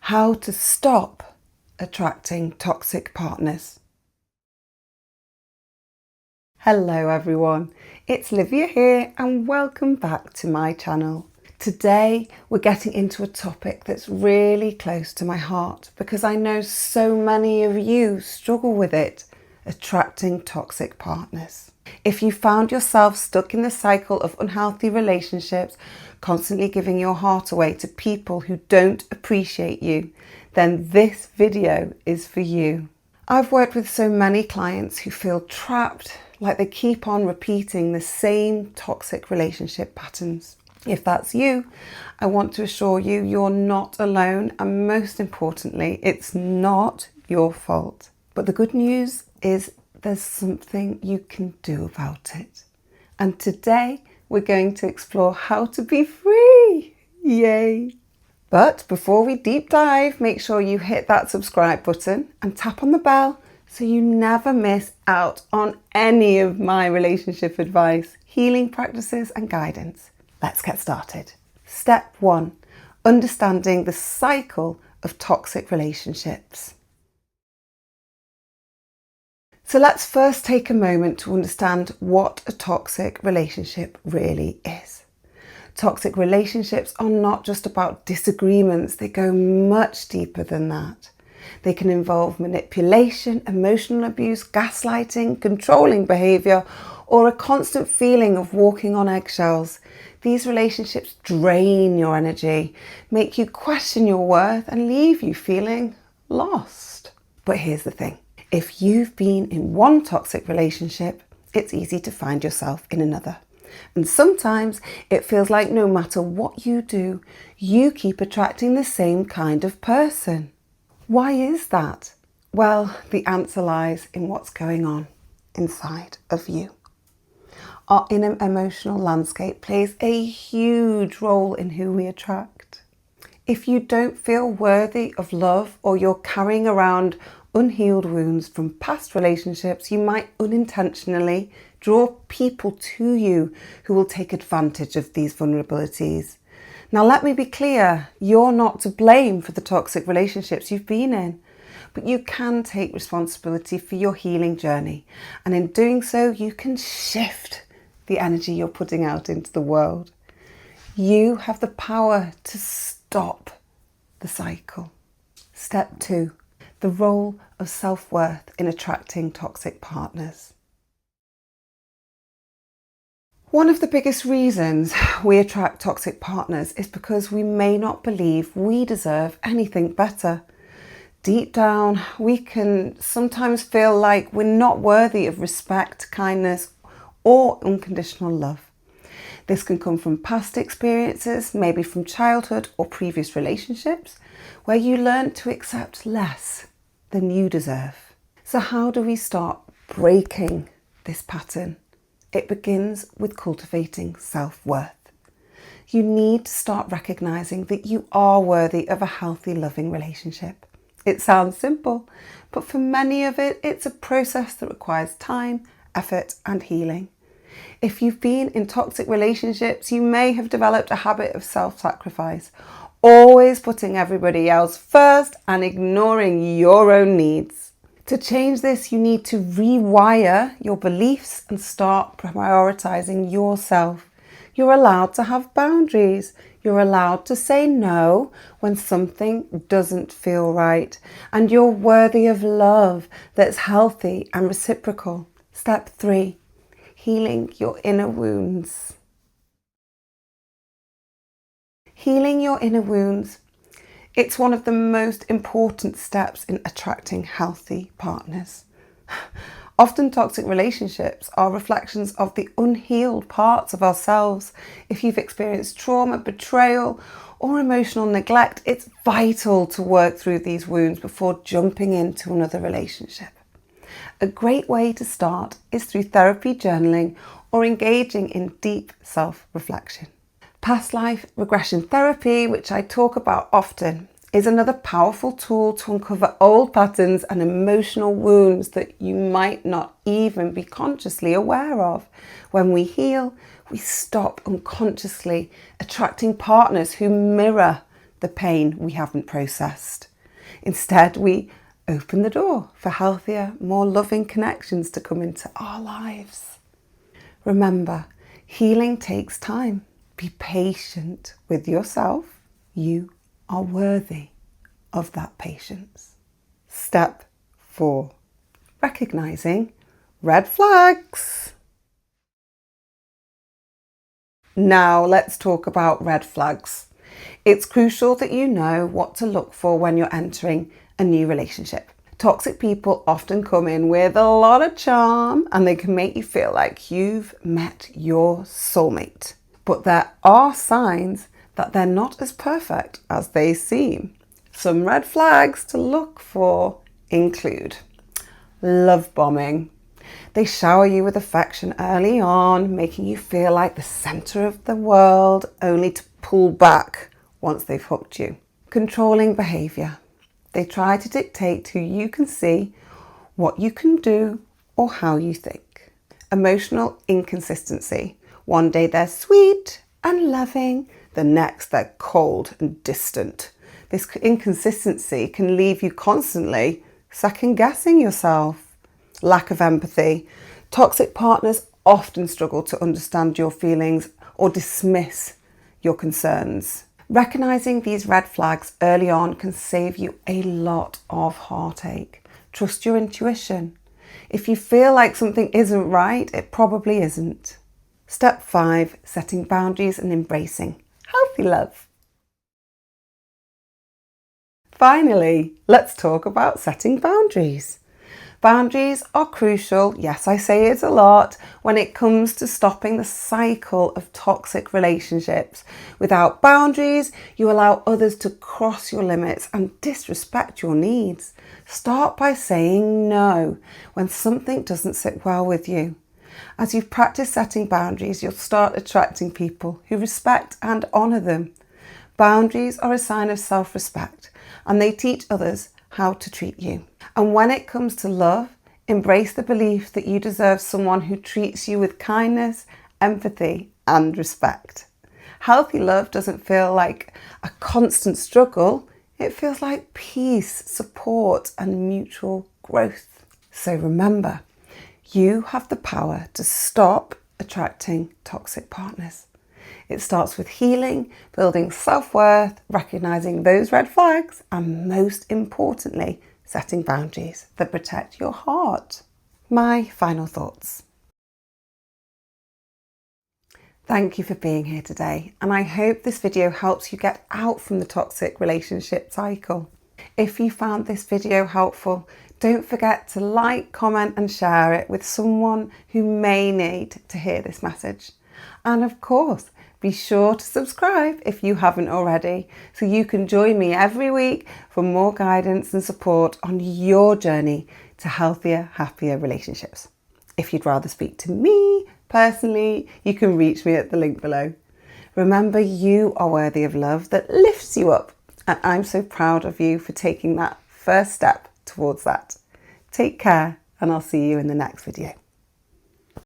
How to stop attracting toxic partners. Hello everyone, it's Livia here and welcome back to my channel. Today we're getting into a topic that's really close to my heart because I know so many of you struggle with it, attracting toxic partners. If you found yourself stuck in the cycle of unhealthy relationships, constantly giving your heart away to people who don't appreciate you, then this video is for you. I've worked with so many clients who feel trapped, like they keep on repeating the same toxic relationship patterns. If that's you, I want to assure you you're not alone, and most importantly, it's not your fault. But the good news is there's something you can do about it. And today we're going to explore how to be free. Yay! But before we deep dive, make sure you hit that subscribe button and tap on the bell so you never miss out on any of my relationship advice, healing practices and guidance. Let's get started. Step 1, understanding the cycle of toxic relationships. So let's first take a moment to understand what a toxic relationship really is. Toxic relationships are not just about disagreements, they go much deeper than that. They can involve manipulation, emotional abuse, gaslighting, controlling behaviour, or a constant feeling of walking on eggshells. These relationships drain your energy, make you question your worth, and leave you feeling lost. But here's the thing. If you've been in one toxic relationship, it's easy to find yourself in another. And sometimes it feels like no matter what you do, you keep attracting the same kind of person. Why is that? Well, the answer lies in what's going on inside of you. Our inner emotional landscape plays a huge role in who we attract. If you don't feel worthy of love, or you're carrying around unhealed wounds from past relationships, you might unintentionally draw people to you who will take advantage of these vulnerabilities. Now, let me be clear, you're not to blame for the toxic relationships you've been in, but you can take responsibility for your healing journey. And in doing so, you can shift the energy you're putting out into the world. You have the power to stop the cycle. Step 2. The role of self-worth in attracting toxic partners. One of the biggest reasons we attract toxic partners is because we may not believe we deserve anything better. Deep down, we can sometimes feel like we're not worthy of respect, kindness, or unconditional love. This can come from past experiences, maybe from childhood or previous relationships, where you learn to accept less than you deserve. So how do we start breaking this pattern? It begins with cultivating self-worth. You need to start recognizing that you are worthy of a healthy, loving relationship. It sounds simple, but for many of it, it's a process that requires time, effort, and healing. If you've been in toxic relationships, you may have developed a habit of self-sacrifice, always putting everybody else first and ignoring your own needs. To change this, you need to rewire your beliefs and start prioritizing yourself. You're allowed to have boundaries. You're allowed to say no when something doesn't feel right. And you're worthy of love that's healthy and reciprocal. Step 3. Healing your inner wounds. Healing your inner wounds. It's one of the most important steps in attracting healthy partners. Often toxic relationships are reflections of the unhealed parts of ourselves. If you've experienced trauma, betrayal, or emotional neglect, it's vital to work through these wounds before jumping into another relationship. A great way to start is through therapy, journaling, or engaging in deep self-reflection. Past life regression therapy, which I talk about often, is another powerful tool to uncover old patterns and emotional wounds that you might not even be consciously aware of. When we heal, we stop unconsciously attracting partners who mirror the pain we haven't processed. Instead, we open the door for healthier, more loving connections to come into our lives. Remember, healing takes time. Be patient with yourself. You are worthy of that patience. Step 4. Recognizing red flags. Now let's talk about red flags. It's crucial that you know what to look for when you're entering a new relationship. Toxic people often come in with a lot of charm and they can make you feel like you've met your soulmate. But there are signs that they're not as perfect as they seem. Some red flags to look for include love bombing. They shower you with affection early on, making you feel like the centre of the world, only to pull back once they've hooked you. Controlling behaviour. They try to dictate who you can see, what you can do, or how you think. Emotional inconsistency. One day they're sweet and loving, the next they're cold and distant. This inconsistency can leave you constantly second guessing yourself. Lack of empathy. Toxic partners often struggle to understand your feelings or dismiss your concerns. Recognizing these red flags early on can save you a lot of heartache. Trust your intuition. If you feel like something isn't right, it probably isn't. Step 5, setting boundaries and embracing healthy love. Finally, let's talk about setting boundaries. Boundaries are crucial, yes, I say it a lot, when it comes to stopping the cycle of toxic relationships. Without boundaries, you allow others to cross your limits and disrespect your needs. Start by saying no when something doesn't sit well with you. As you practice setting boundaries, you'll start attracting people who respect and honour them. Boundaries are a sign of self-respect, and they teach others how to treat you. And when it comes to love, embrace the belief that you deserve someone who treats you with kindness, empathy, and respect. Healthy love doesn't feel like a constant struggle. It feels like peace, support, and mutual growth. So remember, you have the power to stop attracting toxic partners. It starts with healing, building self-worth, recognizing those red flags, and most importantly, setting boundaries that protect your heart. My final thoughts. Thank you for being here today, and I hope this video helps you get out from the toxic relationship cycle. If you found this video helpful, don't forget to like, comment and share it with someone who may need to hear this message. And of course, be sure to subscribe if you haven't already, so you can join me every week for more guidance and support on your journey to healthier, happier relationships. If you'd rather speak to me personally, you can reach me at the link below. Remember, you are worthy of love that lifts you up, and I'm so proud of you for taking that first step towards that. Take care, and I'll see you in the next video.